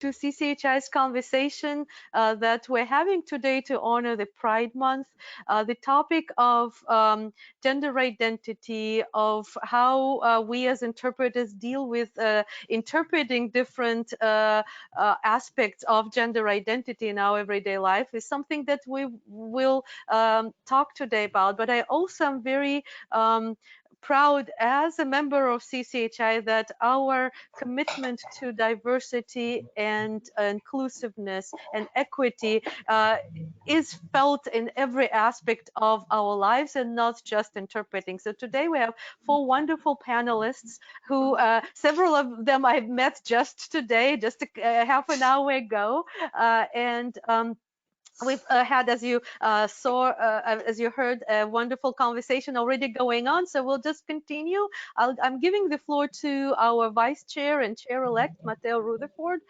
to CCHI's conversation that we're having today to honor the Pride Month. The topic of gender identity, of how we as interpreters deal with interpreting different aspects of gender identity in our everyday life is something that we will talk today about. But I also am very proud as a member of CCHI that our commitment to diversity and inclusiveness and equity is felt in every aspect of our lives and not just interpreting. So today we have four wonderful panelists who several of them I've met just today, just half an hour ago, and we've had, as you saw, as you heard, a wonderful conversation already going on. So we'll just continue. I'm giving the floor to our vice chair and chair-elect, Mateo Rutherford.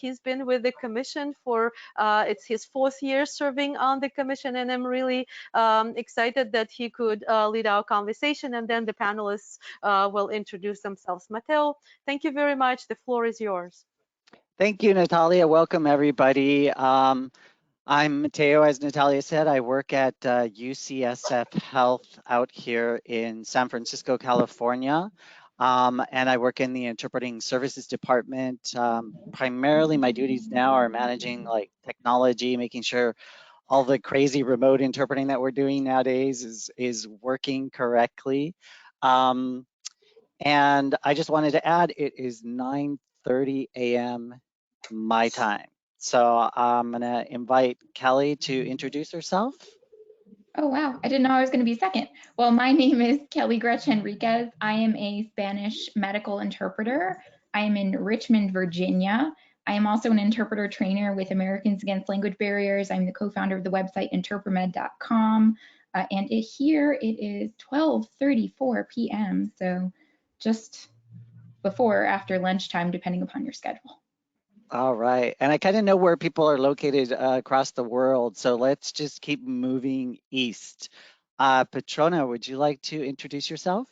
He's been with the commission for, it's his 4th year serving on the commission, and I'm really excited that he could lead our conversation, and then the panelists will introduce themselves. Mateo, thank you very much. The floor is yours. Thank you, Natalia. Welcome, everybody. I'm Mateo, as Natalia said. I work at UCSF Health out here in San Francisco, California. And I work in the Interpreting Services Department. Primarily, my duties now are managing like technology, making sure all the crazy remote interpreting that we're doing nowadays is working correctly. And I just wanted to add, it is 9:30 a.m. my time. So I'm gonna invite Kelly to introduce herself. Oh, wow. I didn't know I was going to be second. Well, my name is Kelly Gretchen Enriquez. I am a Spanish medical interpreter. I am in Richmond, Virginia. I am also an interpreter trainer with Americans Against Language Barriers. I'm the co-founder of the website interpremed.com. And here it is 12:34 p.m. So just before or after lunchtime, depending upon your schedule. All right. And I kind of know where people are located across the world. So let's just keep moving east. Petrona, would you like to introduce yourself?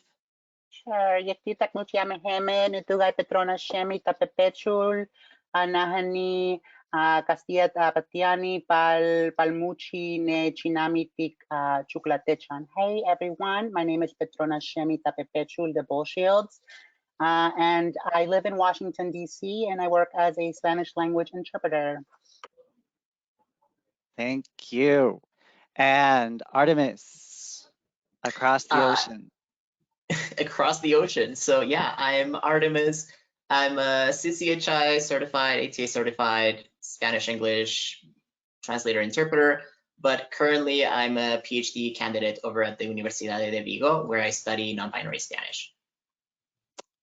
Sure. Yaktitak Mutiame Hemen, Utugay Petrona Shemi Tapepechul, Anahani, Kastiat Patiani, Palmuchi, Ne Chinamitik Chuklatechan. Hey everyone, my name is Petrona Shemi Tapepechul, the Bullshields. And I live in Washington, D.C., and I work as a Spanish language interpreter. Thank you. And Ártemis, across the ocean. Across the ocean. So yeah, I'm Ártemis. I'm a CCHI certified, ATA certified Spanish English translator interpreter, but currently I'm a PhD candidate over at the Universidad de Vigo, where I study non-binary Spanish.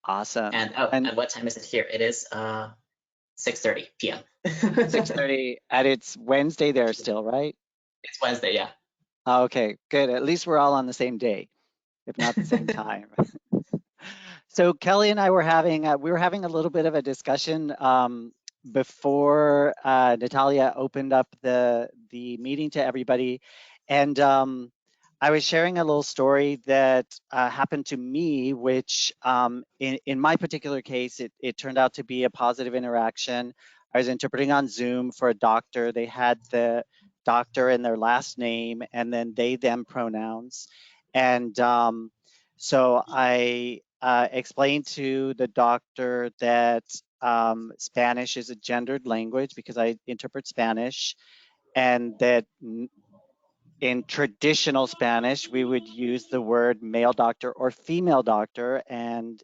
Awesome. And what time is it here? It is 6:30 p.m. 6:30, and it's Wednesday there still, right? It's Wednesday, yeah. Okay, good. At least we're all on the same day, if not the same time. So Kelly and I were having a little bit of a discussion before Natalia opened up the meeting to everybody, and I was sharing a little story that happened to me, which in my particular case, it turned out to be a positive interaction. I was interpreting on Zoom for a doctor. They had the doctor and their last name, and then they, them pronouns. And so I explained to the doctor that Spanish is a gendered language because I interpret Spanish, and that in traditional Spanish, we would use the word male doctor or female doctor. And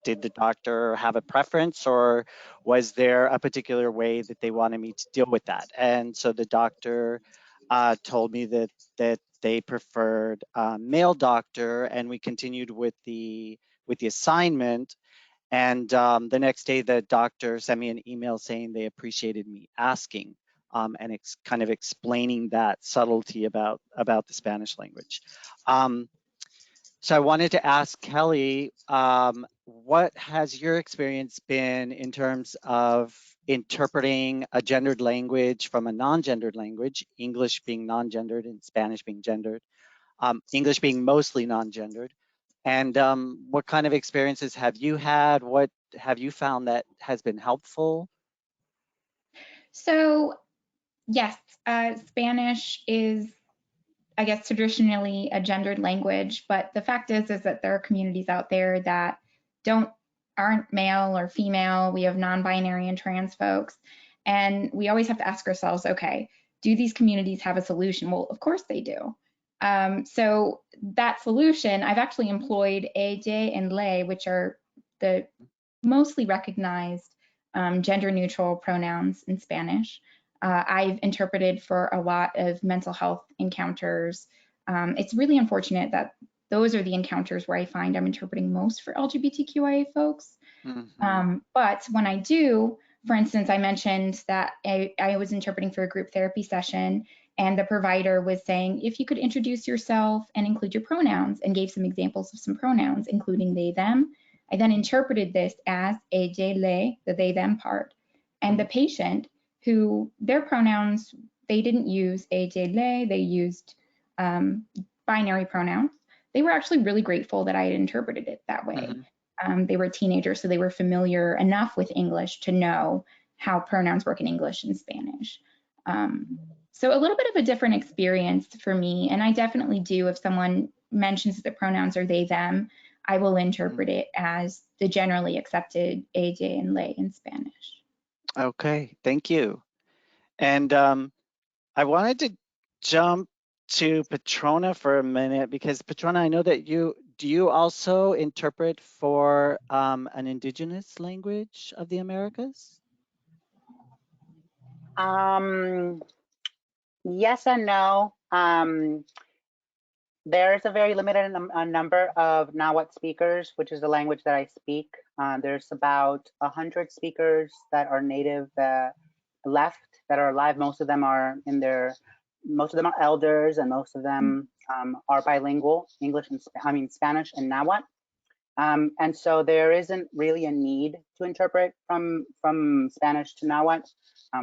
did the doctor have a preference, or was there a particular way that they wanted me to deal with that? And so the doctor told me that they preferred male doctor, and we continued with the assignment. And the next day, the doctor sent me an email saying they appreciated me asking. And it's kind of explaining that subtlety about the Spanish language. So I wanted to ask Kelly, what has your experience been in terms of interpreting a gendered language from a non-gendered language, English being non-gendered and Spanish being gendered, English being mostly non-gendered? And what kind of experiences have you had? What have you found that has been helpful? So yes, Spanish is, I guess, traditionally a gendered language, but the fact is that there are communities out there that aren't male or female. We have non-binary and trans folks, and we always have to ask ourselves, okay, do these communities have a solution? Well, of course they do. So that solution, I've actually employed ella and le, which are the mostly recognized gender-neutral pronouns in Spanish. I've interpreted for a lot of mental health encounters. It's really unfortunate that those are the encounters where I find I'm interpreting most for LGBTQIA folks. But when I do, for instance, I mentioned that I was interpreting for a group therapy session, and the provider was saying, if you could introduce yourself and include your pronouns, and gave some examples of some pronouns, including they, them. I then interpreted this as ella, le, the they, them part. And the patient, who their pronouns, they didn't use ella, le, they used binary pronouns. They were actually really grateful that I had interpreted it that way. They were teenagers, so they were familiar enough with English to know how pronouns work in English and Spanish. So a little bit of a different experience for me, and I definitely do, if someone mentions that the pronouns are they, them, I will interpret it as the generally accepted ella and le in Spanish. Okay, thank you. And I wanted to jump to Petrona for a minute, because Petrona, I know that do you also interpret for an indigenous language of the Americas? Yes and no. There's a very limited number of Nahuatl speakers, which is the language that I speak. There's about 100 speakers that are native left that are alive. Most of them are elders, and most of them are bilingual, Spanish and Nahuatl. And so there isn't really a need to interpret from Spanish to Nahuatl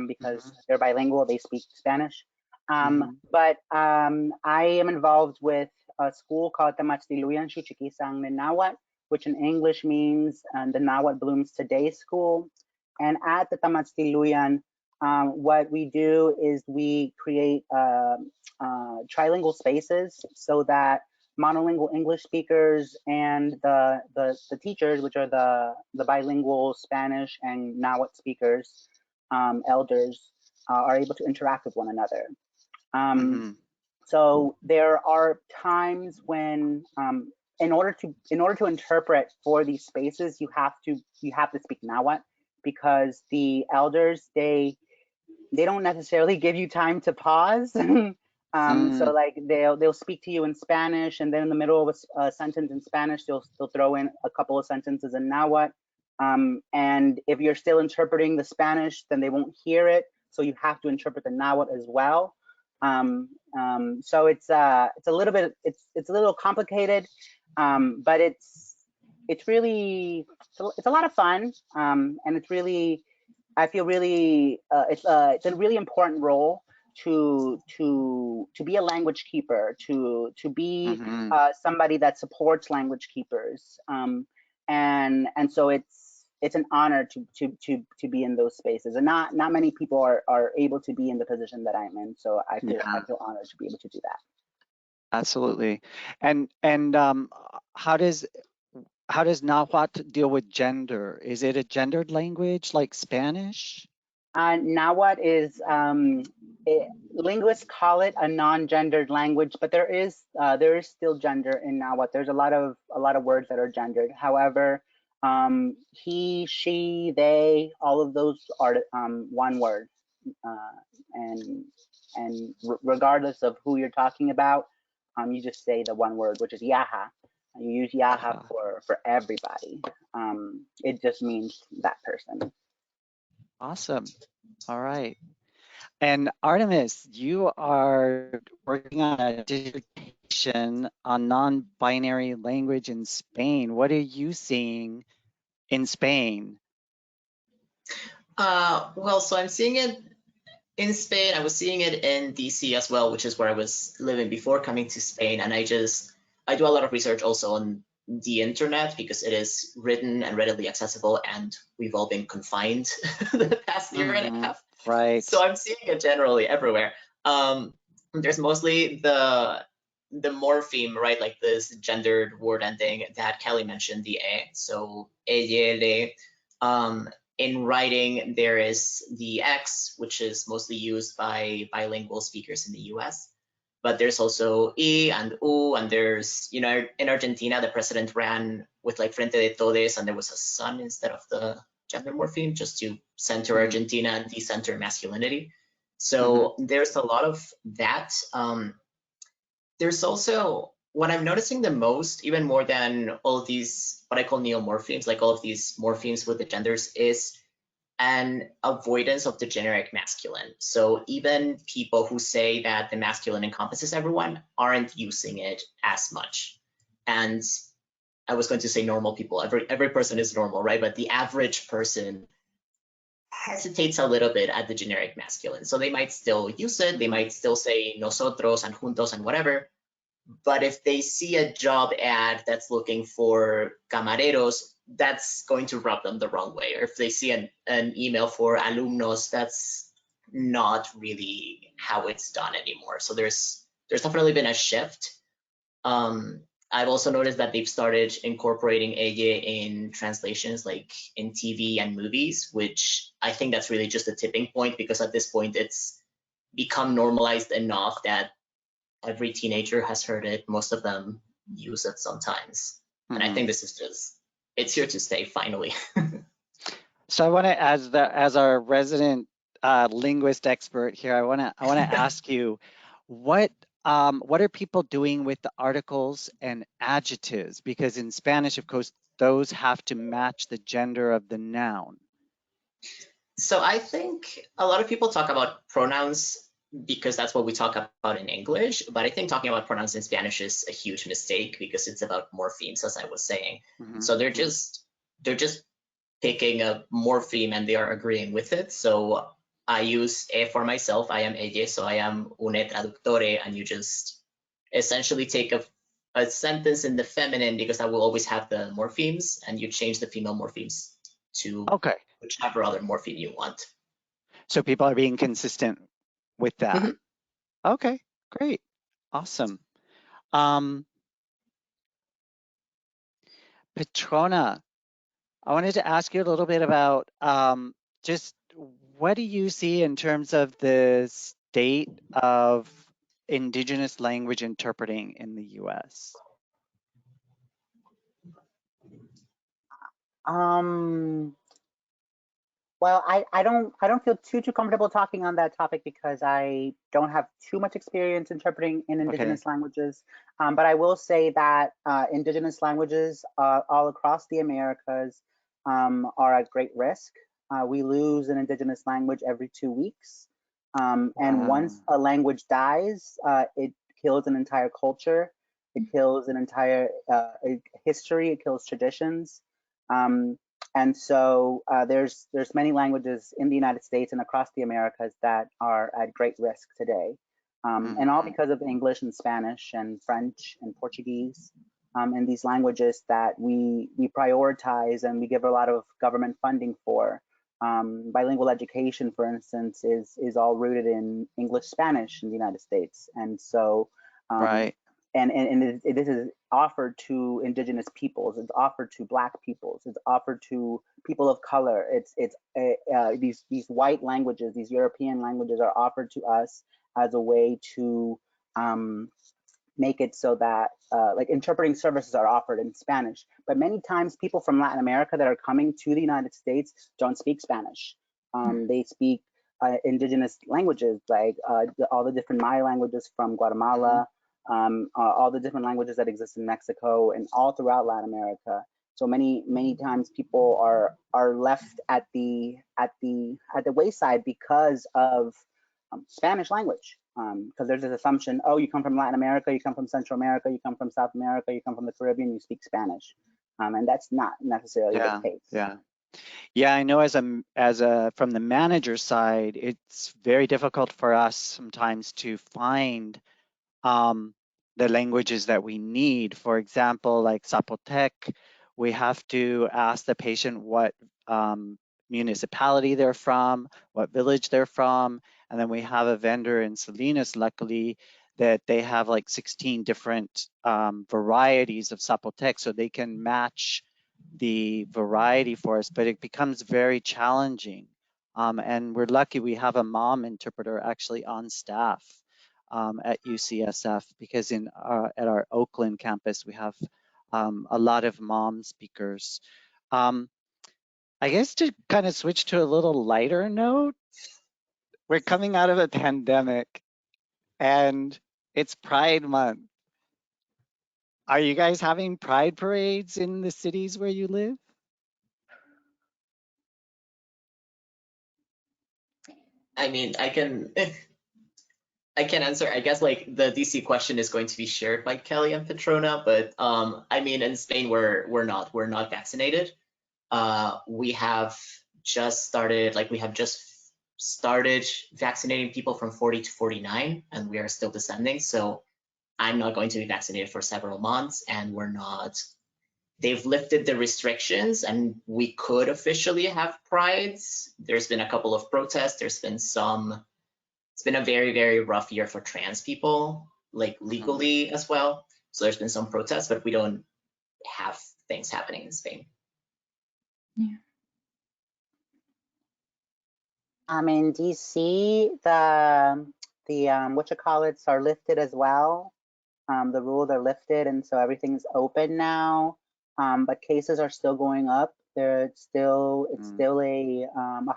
because they're bilingual, they speak Spanish. But I am involved with a school called Tamatztiluyan Xuchiquisang Nahuatl, which in English means the Nahuatl Blooms Today School. And at the Tamatztiluyan, what we do is we create trilingual spaces so that monolingual English speakers and the teachers, which are the bilingual Spanish and Nahuatl speakers, elders, are able to interact with one another. So there are times when, in order to interpret for these spaces, you have to speak Nahuatl, because the elders, they don't necessarily give you time to pause. So like they'll speak to you in Spanish, and then in the middle of a sentence in Spanish, they'll throw in a couple of sentences in Nahuatl. And if you're still interpreting the Spanish, then they won't hear it. So you have to interpret the Nahuatl as well. So it's a little complicated, but it's a lot of fun, and it's really, I feel really it's a really important role to be a language keeper, to be somebody that supports language keepers, and so it's an honor to be in those spaces, and not many people are able to be in the position that I'm in. So I feel honored to be able to do that. Absolutely. And how does Nahuatl deal with gender? Is it a gendered language like Spanish? Nahuatl is, linguists call it a non-gendered language, but there is still gender in Nahuatl. There's a lot of words that are gendered. However, he, she, they, all of those are one word, and regardless of who you're talking about, you just say the one word, which is yaha. You use yaha for everybody. It just means that person. Awesome. All right. And Ártemis, you are working on a dissertation on non-binary language in Spain. What are you seeing in Spain? Well, so I'm seeing it in Spain. I was seeing it in DC as well, which is where I was living before coming to Spain. And I do a lot of research also on the internet because it is written and readily accessible, and we've all been confined the past year and a half. Right. So I'm seeing it generally everywhere. There's mostly the morpheme, right? Like this gendered word ending that Kelly mentioned, the A. So ella. In writing, there is the X, which is mostly used by bilingual speakers in the US. But there's also E and U, and there's, you know, in Argentina, the president ran with like Frente de Todes, and there was a sun instead of the gender morpheme just to center Argentina and decenter masculinity. So there's a lot of that. There's also, what I'm noticing the most, even more than all of these, what I call neomorphemes, like all of these morphemes with the genders, is an avoidance of the generic masculine. So even people who say that the masculine encompasses everyone aren't using it as much. And I was going to say normal people, every person is normal, right? But the average person hesitates a little bit at the generic masculine. So they might still use it, they might still say nosotros and juntos and whatever. But if they see a job ad that's looking for camareros, that's going to rub them the wrong way. Or if they see an email for alumnos, that's not really how it's done anymore. So there's definitely been a shift. I've also noticed that they've started incorporating ella in translations, like in TV and movies, which I think that's really just a tipping point, because at this point it's become normalized enough that every teenager has heard it. Most of them use it sometimes. And I think this is just, it's here to stay finally. So I want to, as our resident linguist expert here, I want to ask you, what are people doing with the articles and adjectives? Because in Spanish, of course, those have to match the gender of the noun. So I think a lot of people talk about pronouns because that's what we talk about in English, but I think talking about pronouns in Spanish is a huge mistake because it's about morphemes, as I was saying. So they're just picking a morpheme and they are agreeing with it. So I use e for myself, I am ella, so I am une traductore, and you just essentially take a sentence in the feminine, because I will always have the morphemes, and you change the female morphemes to whichever other morpheme you want. So people are being consistent with that. Okay, great, awesome. Petrona, I wanted to ask you a little bit about just what do you see in terms of the state of Indigenous language interpreting in the US? Well, I don't feel too comfortable talking on that topic because I don't have too much experience interpreting in Indigenous languages. But I will say that Indigenous languages all across the Americas are at great risk. We lose an Indigenous language every 2 weeks. And once a language dies, it kills an entire culture. It kills an entire history. It kills traditions. And so there's many languages in the United States and across the Americas that are at great risk today. And all because of English and Spanish and French and Portuguese, and these languages that we prioritize and we give a lot of government funding for. Bilingual education, for instance, is all rooted in English, Spanish in the United States. And so and this is offered to Indigenous peoples, it's offered to Black peoples, it's offered to people of color. These white languages, these European languages are offered to us as a way to make it so that like interpreting services are offered in Spanish. But many times people from Latin America that are coming to the United States don't speak Spanish. They speak Indigenous languages, like all the different Maya languages from Guatemala, all the different languages that exist in Mexico and all throughout Latin America. So many times people are left at the wayside because of Spanish language. Because there's this assumption, oh, you come from Latin America, you come from Central America, you come from South America, you come from the Caribbean, you speak Spanish, and that's not necessarily the case. Yeah, I know as a from the manager side, it's very difficult for us sometimes to find the languages that we need. For example, like Zapotec, we have to ask the patient what municipality they're from, what village they're from, and then we have a vendor in Salinas, luckily, that they have like 16 different varieties of Zapotec, so they can match the variety for us, but it becomes very challenging. And we're lucky we have a mom interpreter actually on staff at UCSF, because at our Oakland campus, we have a lot of mom speakers. I guess to kind of switch to a little lighter note, we're coming out of a pandemic and it's Pride Month. Are you guys having pride parades in the cities where you live? I mean, I can answer. I guess like the DC question is going to be shared by Kelly and Petrona, but I mean, in Spain we're not vaccinated. We have just started vaccinating people from 40 to 49, and we are still descending. So I'm not going to be vaccinated for several months, and we're not. They've lifted the restrictions, and we could officially have prides. There's been a couple of protests. There's been some. It's been a very, very rough year for trans people, like legally as well. So there's been some protests, but we don't have things happening in Spain. Yeah. In DC, the whatchamacallits are lifted as well. The rules are lifted, and so everything's open now. But cases are still going up. It's still a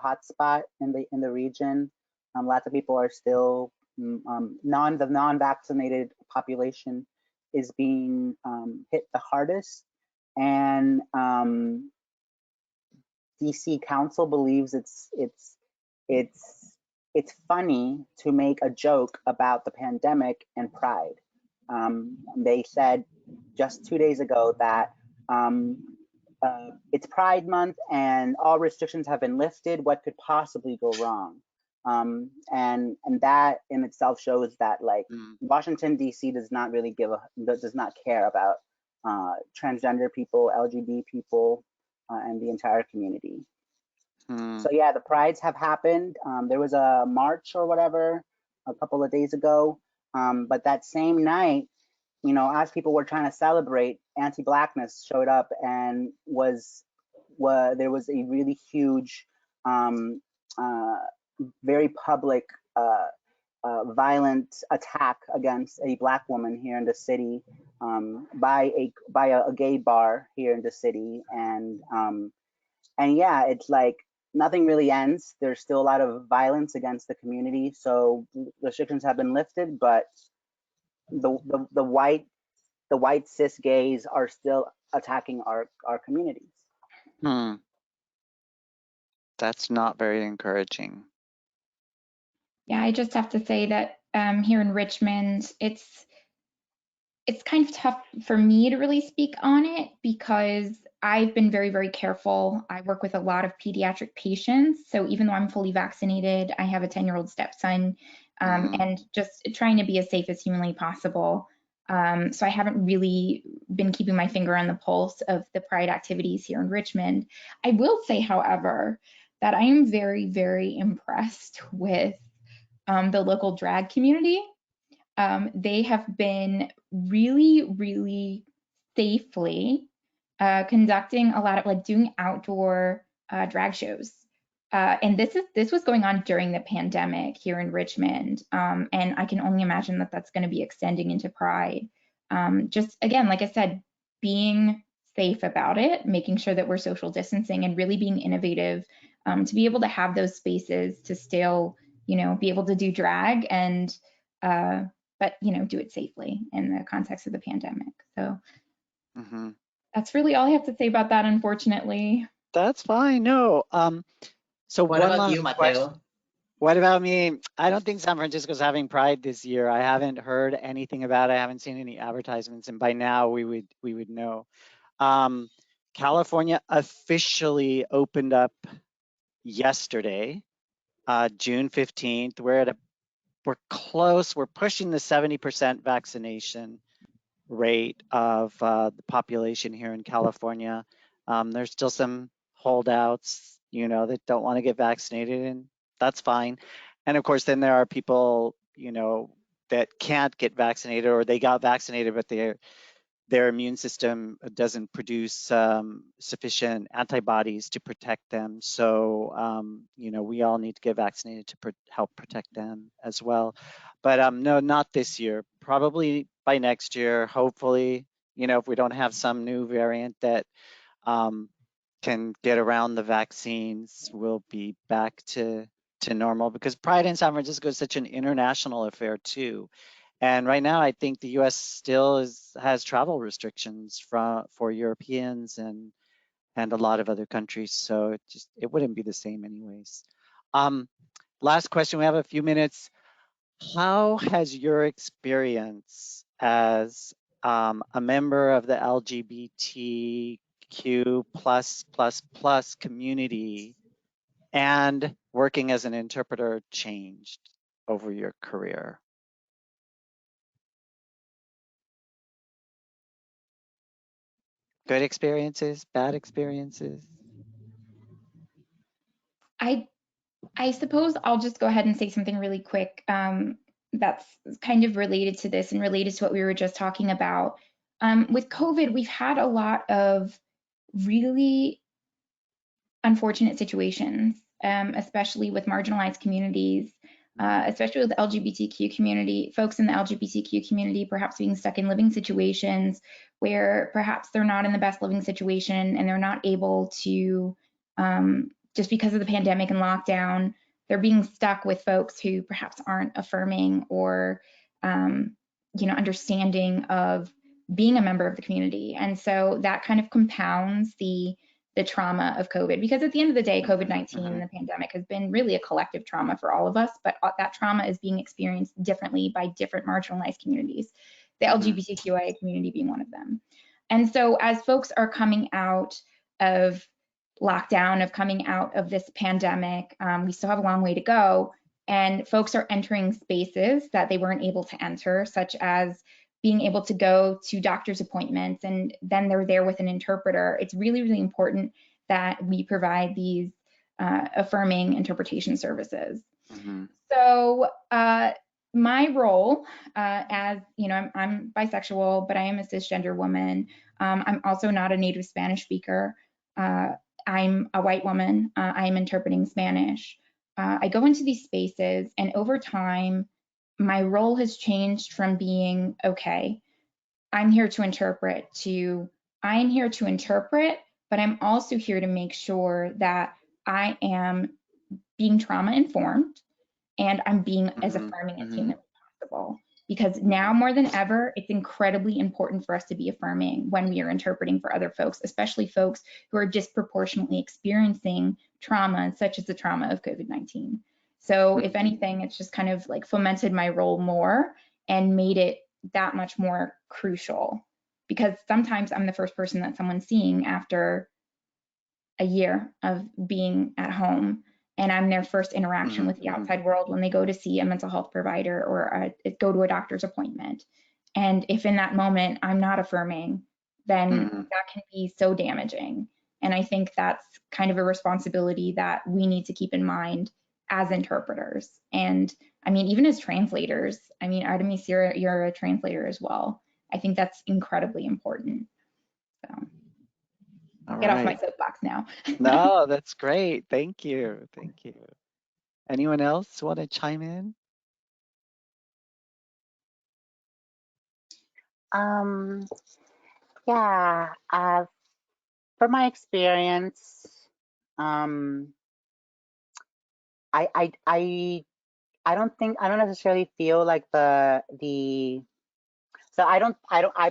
hot spot in the region. Lots of people are still the non-vaccinated population is being hit the hardest, and DC Council believes it's funny to make a joke about the pandemic and pride. They said just 2 days ago that it's Pride Month and all restrictions have been lifted. What could possibly go wrong? And that in itself shows that like Washington D.C. does not really does not care about transgender people, LGBT people, and the entire community. So yeah, the prides have happened. There was a march or whatever a couple of days ago, but that same night, you know, as people were trying to celebrate, anti-blackness showed up and there was a really huge, very public, violent attack against a Black woman here in the city by a gay bar here in the city, and yeah, it's like nothing really ends. There's still a lot of violence against the community. So restrictions have been lifted, but the white cis gays are still attacking our communities. That's not very encouraging. Yeah, I just have to say that here in Richmond, it's kind of tough for me to really speak on it because I've been very, very careful. I work with a lot of pediatric patients. So even though I'm fully vaccinated, I have a 10-year-old stepson, and just trying to be as safe as humanly possible. So I haven't really been keeping my finger on the pulse of the Pride activities here in Richmond. I will say, however, that I am very, very impressed with the local drag community. They have been really, really safely conducting a lot of like doing outdoor drag shows. And this was going on during the pandemic here in Richmond. And I can only imagine that that's going to be extending into Pride. Just again, like I said, being safe about it, making sure that we're social distancing and really being innovative to be able to have those spaces to still, you know, be able to do drag and but you know, do it safely in the context of the pandemic. So that's really all I have to say about that, unfortunately. That's fine. No. So what one about last you, Mateo? question. What about me? I don't think San Francisco's having Pride this year. I haven't heard anything about it. I haven't seen any advertisements, and by now we would know. California officially opened up yesterday, June 15th. We're at we're close. We're pushing the 70% vaccination rate of the population here in California. There's still some holdouts, you know, that don't want to get vaccinated, and that's fine. And of course, then there are people, you know, that can't get vaccinated, or they got vaccinated, but their immune system doesn't produce sufficient antibodies to protect them. So, you know, we all need to get vaccinated to help protect them as well. But no, not this year. Probably by next year, hopefully, you know, if we don't have some new variant that can get around the vaccines, we'll be back to normal, because Pride in San Francisco is such an international affair too. And right now, I think the U.S. still has travel restrictions for Europeans and a lot of other countries. So it wouldn't be the same anyways. Last question, we have a few minutes. How has your experience as a member of the LGBTQ++ community and working as an interpreter changed over your career? Good experiences, bad experiences? I suppose I'll just go ahead and say something really quick that's kind of related to this and related to what we were just talking about. With COVID, we've had a lot of really unfortunate situations, especially with marginalized communities, especially with the LGBTQ community, folks in the LGBTQ community perhaps being stuck in living situations where perhaps they're not in the best living situation and they're not able to, just because of the pandemic and lockdown, they're being stuck with folks who perhaps aren't affirming or, you know, understanding of being a member of the community. And so that kind of compounds the trauma of COVID, because at the end of the day, COVID-19 and the pandemic has been really a collective trauma for all of us, but that trauma is being experienced differently by different marginalized communities, the LGBTQIA community being one of them. And so as folks are coming out of lockdown, of coming out of this pandemic, we still have a long way to go, and folks are entering spaces that they weren't able to enter, such as being able to go to doctor's appointments, and then they're there with an interpreter. It's really, really important that we provide these affirming interpretation services. So my role as, you know, I'm bisexual, but I am a cisgender woman. I'm also not a native Spanish speaker. I'm a white woman. I'm interpreting Spanish. I go into these spaces, and over time, my role has changed from being, okay, I'm here to interpret, to I'm here to interpret, but I'm also here to make sure that I am being trauma informed and I'm being as affirming as humanly possible. Because now more than ever, it's incredibly important for us to be affirming when we are interpreting for other folks, especially folks who are disproportionately experiencing trauma, such as the trauma of COVID-19. So if anything, it's just kind of like fomented my role more and made it that much more crucial, because sometimes I'm the first person that someone's seeing after a year of being at home, and I'm their first interaction with the outside world when they go to see a mental health provider or go to a doctor's appointment. And if in that moment I'm not affirming, then that can be so damaging. And I think that's kind of a responsibility that we need to keep in mind as interpreters. And I mean, even as translators, I mean, Ártemis, you're a translator as well. I think that's incredibly important. So I'll get off my soapbox now. No, that's great. Thank you. Thank you. Anyone else want to chime in? Yeah, from my experience, I don't necessarily feel like I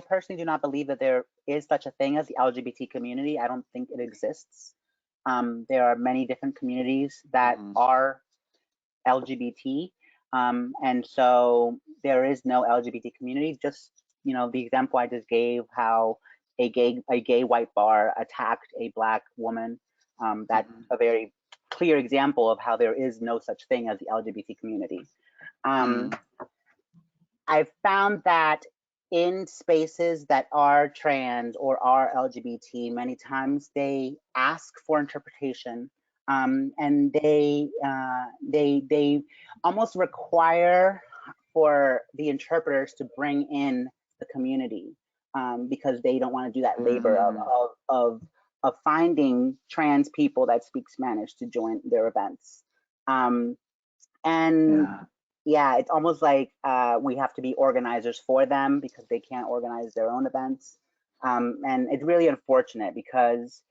personally do not believe that there is such a thing as the LGBT community. I don't think it exists. There are many different communities that are LGBT, and so there is no LGBT community. Just, you know, the example I just gave, how a gay white bar attacked a Black woman. That's a very clear example of how there is no such thing as the LGBT community. I've found that in spaces that are trans or are LGBT, many times they ask for interpretation, and they almost require for the interpreters to bring in the community, because they don't want to do that labor of finding trans people that speak Spanish to join their events. Yeah, it's almost like we have to be organizers for them because they can't organize their own events. And it's really unfortunate because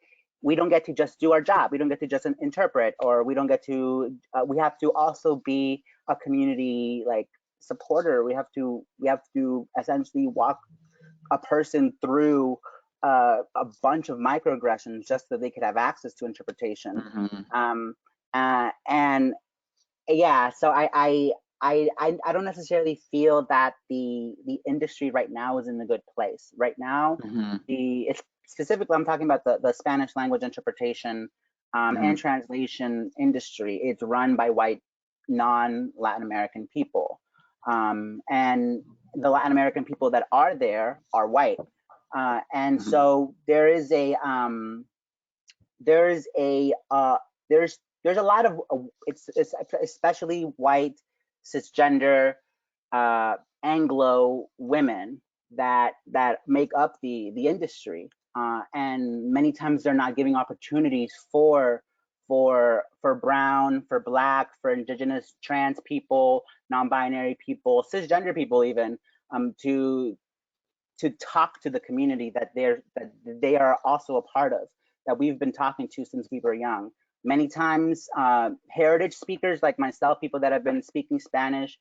we don't get to just do our job. We don't get to just interpret, or we don't get to, we have to also be a community like supporter. We have to essentially walk a person through a bunch of microaggressions just so they could have access to interpretation. And yeah, so I don't necessarily feel that the industry right now is in a good place. Right now, it's specifically, I'm talking about the Spanish language interpretation and translation industry. It's run by white non-Latin American people, and the Latin American people that are there are white, and so there's a lot of it's especially white cisgender Anglo women that make up the industry, and many times they're not giving opportunities for brown, for black, for indigenous, trans people, non-binary people, cisgender people even, to talk to the community that they are also a part of, that we've been talking to since we were young. Many times, heritage speakers like myself, people that have been speaking Spanish,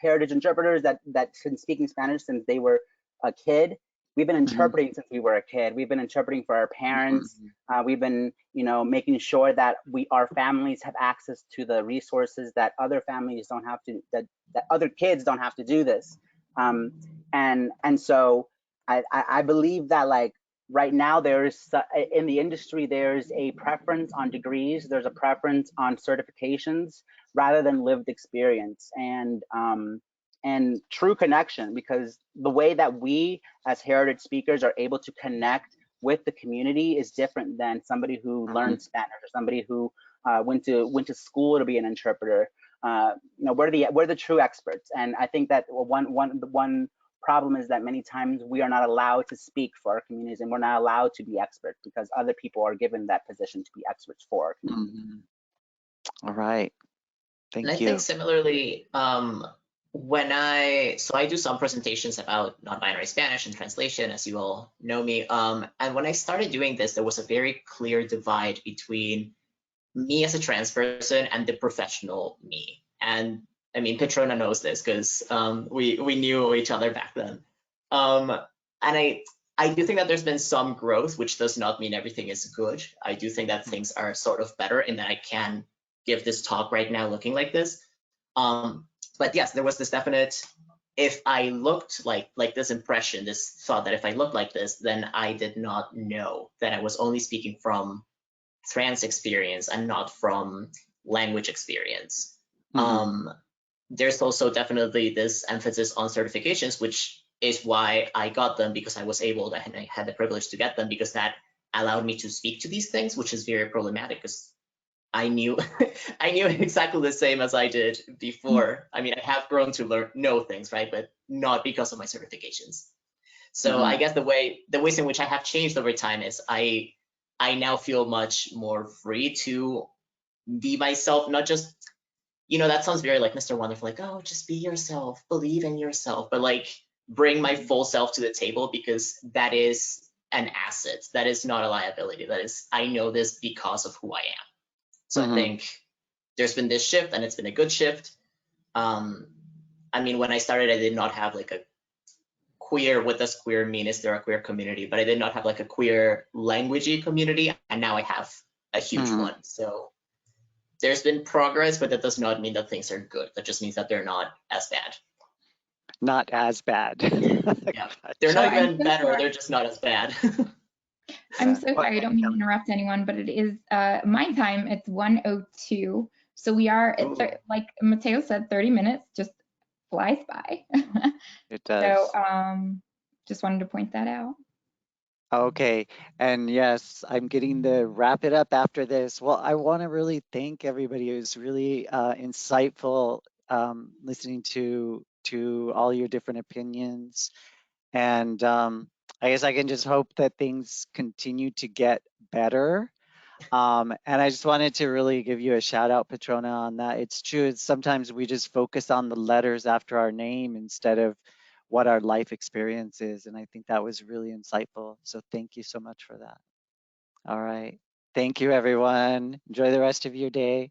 heritage interpreters that been speaking Spanish since they were a kid. We've been interpreting since we were a kid. We've been interpreting for our parents. We've been, making sure that our families have access to the resources that other families don't have to, that other kids don't have to do this. And so I believe that, like, right now there's in the industry, there's a preference on degrees, there's a preference on certifications rather than lived experience and true connection, because the way that we as heritage speakers are able to connect with the community is different than somebody who learned Spanish or somebody who went to school to be an interpreter. We're the true experts, and I think that one problem is that many times we are not allowed to speak for our communities, and we're not allowed to be experts because other people are given that position to be experts for our communities. All right, thank you. I think similarly, when I do some presentations about non-binary Spanish and translation, as you all know me, and when I started doing this, there was a very clear divide between me as a trans person and the professional me. And I mean, Petrona knows this because we knew each other back then. And I do think that there's been some growth, which does not mean everything is good. I do think that things are sort of better in that I can give this talk right now looking like this. But yes, there was this definite, if I looked like this impression, this thought that if I looked like this, then I did not know that I was only speaking from trans experience and not from language experience. There's also definitely this emphasis on certifications, which is why I got them, because I was able, and I had the privilege to get them, because that allowed me to speak to these things, which is very problematic because I knew exactly the same as I did before. I mean, I have grown to know things, right? But not because of my certifications. So I guess the ways in which I have changed over time is I now feel much more free to be myself, not just, that sounds very like Mr. Wonderful, like, oh, just be yourself, believe in yourself, but like bring my full self to the table, because that is an asset. That is not a liability. That is, I know this because of who I am. So I think there's been this shift, and it's been a good shift. I mean, when I started, I did not have like a queer, what does queer mean? Is there a queer community? But I did not have like a queer languagey community, and now I have a huge one. So there's been progress, but that does not mean that things are good. That just means that they're not as bad. Not as bad. Yeah, they're not even better. They're just not as bad. I'm so sorry, I don't mean to interrupt anyone, but it is my time. It's 1:02, so we are at like Mateo said, 30 minutes, just flies by. It does. So just wanted to point that out. Okay, and yes, I'm getting to wrap it up after this. Well, I want to really thank everybody. It was really insightful listening to all your different opinions, and I guess I can just hope that things continue to get better. And I just wanted to really give you a shout out, Petrona, on that. It's true. Sometimes we just focus on the letters after our name instead of what our life experience is. And I think that was really insightful. So thank you so much for that. All right. Thank you, everyone. Enjoy the rest of your day.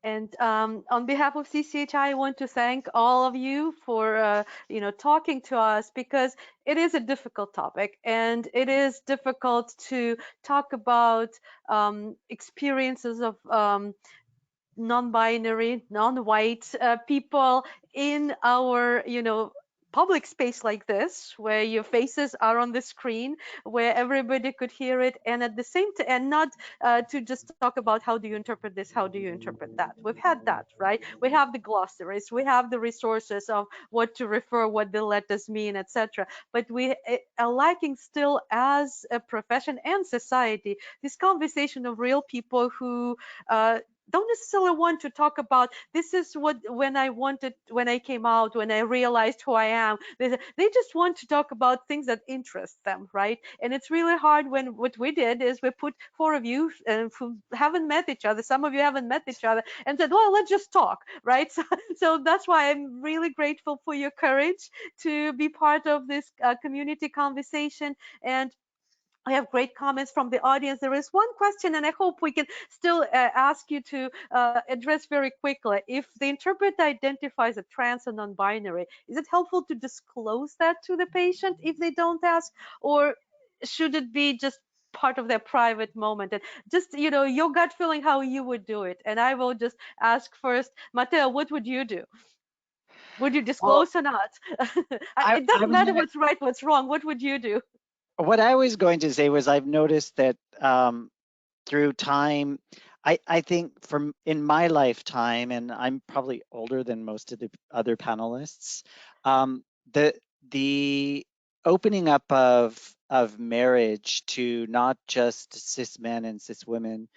And on behalf of CCHI, I want to thank all of you for talking to us, because it is a difficult topic, and it is difficult to talk about experiences of non-binary, non-white people in our public space like this, where your faces are on the screen, where everybody could hear it, and at the same time, and not to just talk about how do you interpret this, how do you interpret that. We've had that, right? We have the glossaries, we have the resources of what to refer, what the letters mean, etc. But we are lacking still, as a profession and society, this conversation of real people who don't necessarily want to talk about this is what when I came out, when I realized who I am. They just want to talk about things that interest them, right? And it's really hard when what we did is we put four of you who haven't met each other, some of you haven't met each other, and said, well, let's just talk, right? So that's why I'm really grateful for your courage to be part of this community conversation. And I have great comments from the audience. There is one question, and I hope we can still ask you to address very quickly. If the interpreter identifies a trans or non-binary, is it helpful to disclose that to the patient if they don't ask, or should it be just part of their private moment? And just, your gut feeling how you would do it. And I will just ask first, Mateo, what would you do? Would you disclose or not? It doesn't matter what's right, what's wrong. What would you do? What I was going to say was I've noticed that through time, I think in my lifetime, and I'm probably older than most of the other panelists, the opening up of marriage to not just cis men and cis women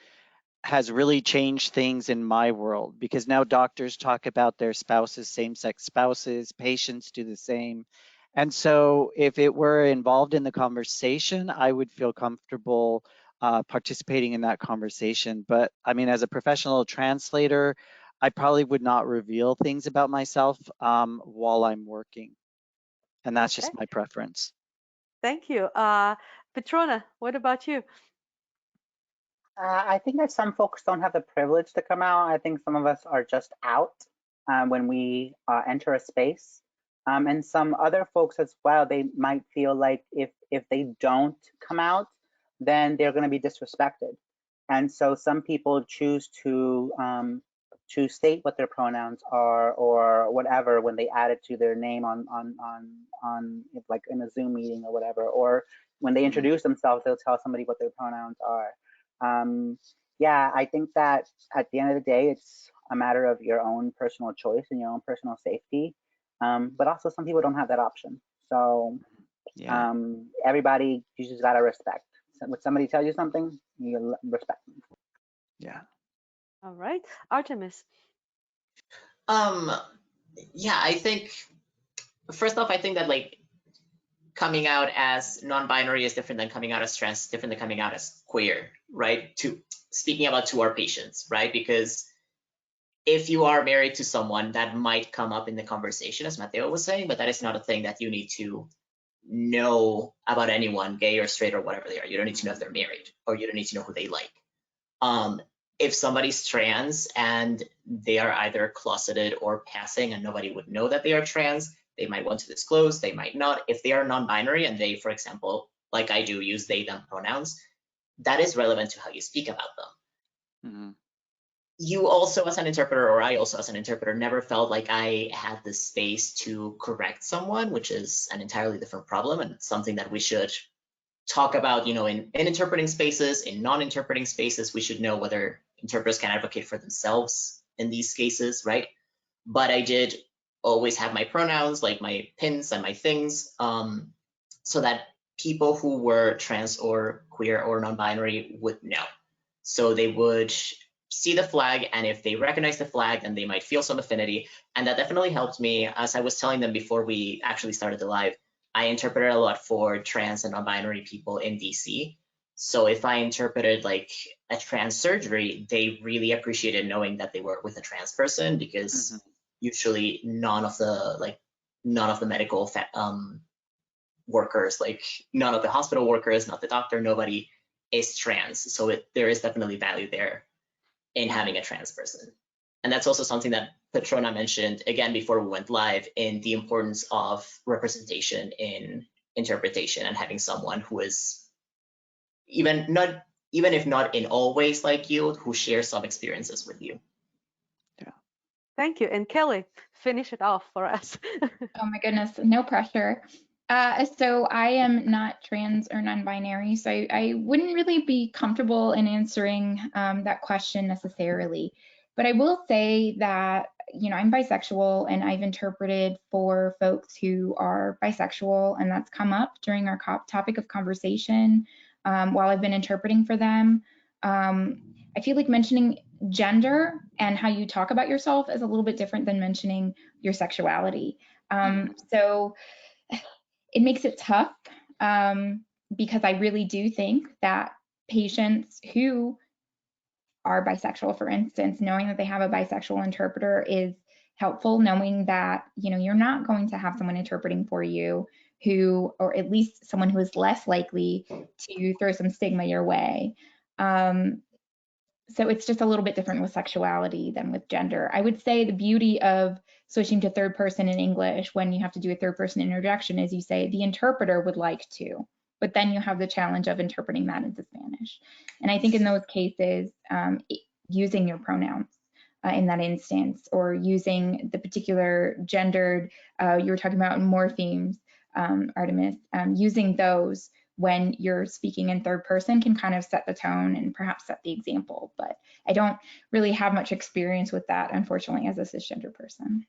has really changed things in my world, because now doctors talk about their spouses, same-sex spouses, patients do the same. And so if it were involved in the conversation, I would feel comfortable participating in that conversation. But I mean, as a professional translator, I probably would not reveal things about myself while I'm working. And that's just my preference. Thank you. Petrona, what about you? I think that some folks don't have the privilege to come out. I think some of us are just out when we enter a space. And some other folks as well, they might feel like if they don't come out, then they're going to be disrespected. And so some people choose to state what their pronouns are or whatever when they add it to their name on like in a Zoom meeting or whatever, or when they introduce themselves, they'll tell somebody what their pronouns are. Yeah, I think that at the end of the day, it's a matter of your own personal choice and your own personal safety. But also some people don't have that option. So yeah. Everybody, you just gotta respect. So when somebody tells you something, you respect them. Yeah. All right, Ártemis. Yeah, I think first off, I think that like coming out as non-binary is different than coming out as trans, different than coming out as queer, right? Speaking about to our patients, right? Because if you are married to someone, that might come up in the conversation, as Mateo was saying, but that is not a thing that you need to know about anyone, gay or straight or whatever they are. You don't need to know if they're married, or you don't need to know who they like. If somebody's trans and they are either closeted or passing and nobody would know that they are trans, they might want to disclose, they might not. If they are non-binary and they, for example, like I do, use they, them pronouns, that is relevant to how you speak about them. Mm-hmm. You also as an interpreter, or I also as an interpreter, never felt like I had the space to correct someone, which is an entirely different problem and something that we should talk about, you know, in interpreting spaces, in non-interpreting spaces. We should know whether interpreters can advocate for themselves in these cases, right? But I did always have my pronouns, like my pins and my things, so that people who were trans or queer or non-binary would know. So they would see the flag, and if they recognize the flag, then they might feel some affinity. And that definitely helped me. As I was telling them before we actually started the live, I interpreted a lot for trans and non-binary people in DC. So if I interpreted like a trans surgery, they really appreciated knowing that they were with a trans person, because usually none of the medical workers, like none of the hospital workers, not the doctor, nobody is trans. So there is definitely value there in having a trans person. And that's also something that Petrona mentioned again before we went live, in the importance of representation in interpretation, and having someone who is even if not in all ways like you, who shares some experiences with you. Yeah. Thank you. And Kelly, finish it off for us. Oh my goodness, no pressure. So I am not trans or non-binary, so I wouldn't really be comfortable in answering that question necessarily. But I will say that, you know, I'm bisexual, and I've interpreted for folks who are bisexual, and that's come up during our topic of conversation while I've been interpreting for them. I feel like mentioning gender and how you talk about yourself is a little bit different than mentioning your sexuality. So it makes it tough because I really do think that patients who are bisexual, for instance, knowing that they have a bisexual interpreter is helpful, knowing that, you know, you're not going to have someone interpreting for you who, or at least someone who is less likely to throw some stigma your way. So it's just a little bit different with sexuality than with gender. I would say the beauty of switching to third person in English when you have to do a third person introduction is you say the interpreter would like to, but then you have the challenge of interpreting that into Spanish. And I think in those cases, using your pronouns in that instance, or using the particular gendered, you were talking about morphemes, Ártemis, using those when you're speaking in third person can kind of set the tone and perhaps set the example. But I don't really have much experience with that, unfortunately, as a cisgender person.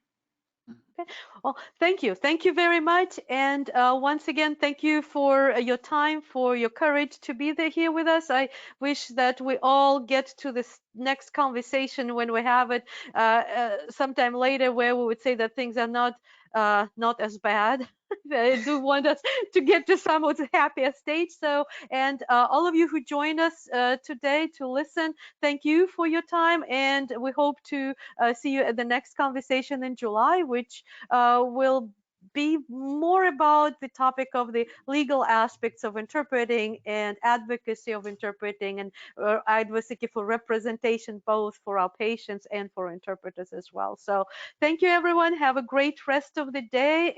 Okay. Well, thank you. Thank you very much. And once again, thank you for your time, for your courage to be there here with us. I wish that we all get to this next conversation when we have it sometime later, where we would say that things are not as bad. I do want us to get to some of the happier stage. So, and all of you who joined us today to listen, thank you for your time. And we hope to see you at the next conversation in July, which will be more about the topic of the legal aspects of interpreting and advocacy of interpreting, and advocacy for representation, both for our patients and for interpreters as well. So thank you, everyone. Have a great rest of the day.